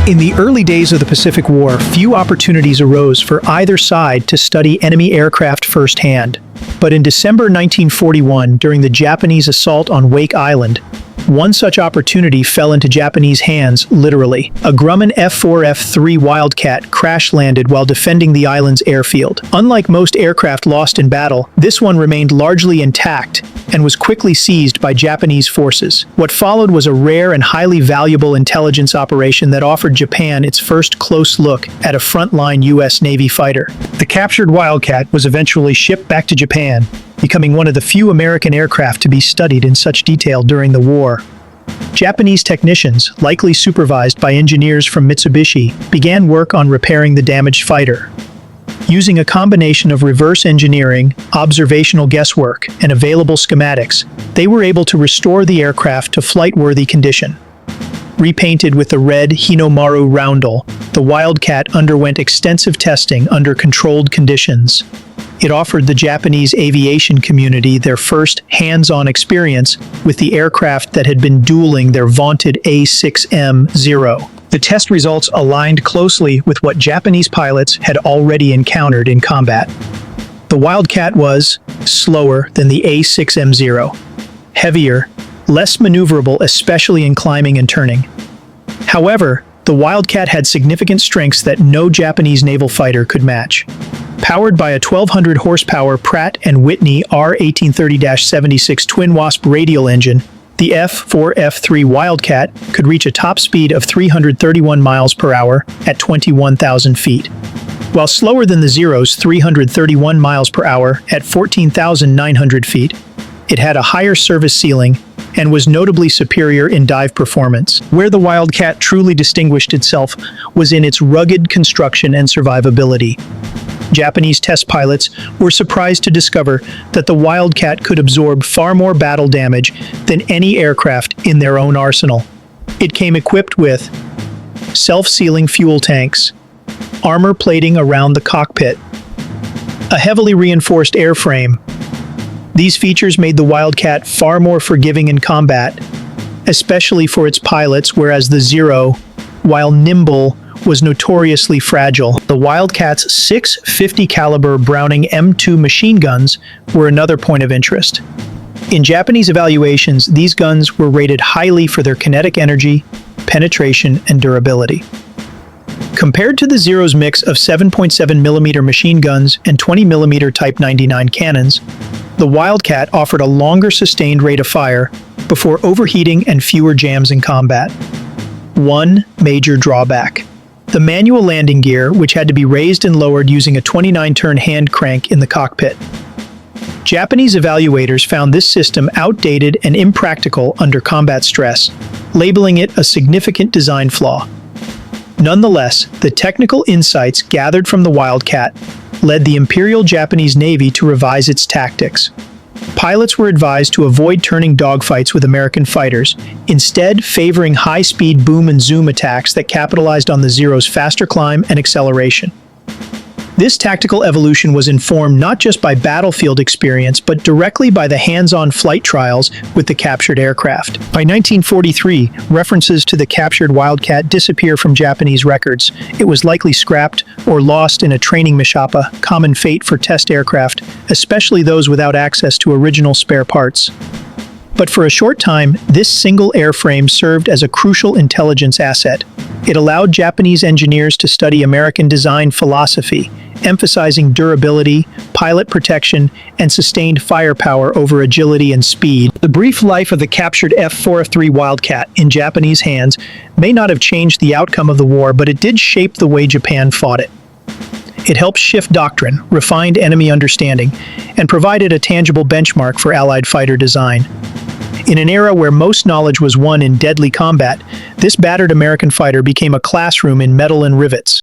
In the early days of the Pacific War, few opportunities arose for either side to study enemy aircraft firsthand. But in December 1941, during the Japanese assault on Wake Island, one such opportunity fell into Japanese hands, literally. A Grumman F4F Wildcat crash-landed while defending the island's airfield. Unlike most aircraft lost in battle, this one remained largely intact and was quickly seized by Japanese forces. What followed was a rare and highly valuable intelligence operation that offered Japan its first close look at a frontline U.S. Navy fighter. The captured Wildcat was eventually shipped back to Japan, becoming one of the few American aircraft to be studied in such detail during the war. Japanese technicians, likely supervised by engineers from Mitsubishi, began work on repairing the damaged fighter. Using a combination of reverse engineering, observational guesswork, and available schematics, they were able to restore the aircraft to flight-worthy condition. Repainted with the red Hinomaru roundel, the Wildcat underwent extensive testing under controlled conditions. It offered the Japanese aviation community their first hands-on experience with the aircraft that had been dueling their vaunted A6M-0. The test results aligned closely with what Japanese pilots had already encountered in combat. The Wildcat was slower than the A6M-0, heavier, less maneuverable, especially in climbing and turning. However, the Wildcat had significant strengths that no Japanese naval fighter could match. Powered by a 1,200 horsepower Pratt & Whitney R1830-76 twin-wasp radial engine, the F4F Wildcat could reach a top speed of 331 miles per hour at 21,000 feet. While slower than the Zero's 331 miles per hour at 14,900 feet, it had a higher service ceiling and was notably superior in dive performance. Where the Wildcat truly distinguished itself was in its rugged construction and survivability. Japanese test pilots were surprised to discover that the Wildcat could absorb far more battle damage than any aircraft in their own arsenal. It came equipped with self-sealing fuel tanks, armor plating around the cockpit, a heavily reinforced airframe. These features made the Wildcat far more forgiving in combat, especially for its pilots, whereas the Zero, while nimble, was notoriously fragile. The Wildcat's 6.50 caliber Browning M2 machine guns were another point of interest. In Japanese evaluations, these guns were rated highly for their kinetic energy, penetration, and durability. Compared to the Zero's mix of 7.7mm machine guns and 20mm Type 99 cannons, the Wildcat offered a longer sustained rate of fire before overheating and fewer jams in combat. One major drawback: the manual landing gear, which had to be raised and lowered using a 29-turn hand crank in the cockpit. Japanese evaluators found this system outdated and impractical under combat stress, labeling it a significant design flaw. Nonetheless, the technical insights gathered from the Wildcat led the Imperial Japanese Navy to revise its tactics. Pilots were advised to avoid turning dogfights with American fighters, instead favoring high-speed boom and zoom attacks that capitalized on the Zero's faster climb and acceleration. This tactical evolution was informed not just by battlefield experience, but directly by the hands-on flight trials with the captured aircraft. By 1943, references to the captured Wildcat disappear from Japanese records. It was likely scrapped or lost in a training mishapa, common fate for test aircraft, especially those without access to original spare parts. But for a short time, this single airframe served as a crucial intelligence asset. It allowed Japanese engineers to study American design philosophy, emphasizing durability, pilot protection, and sustained firepower over agility and speed. The brief life of the captured F4F Wildcat in Japanese hands may not have changed the outcome of the war, but it did shape the way Japan fought it. It helped shift doctrine, refined enemy understanding, and provided a tangible benchmark for Allied fighter design. In an era where most knowledge was won in deadly combat, this battered American fighter became a classroom in metal and rivets.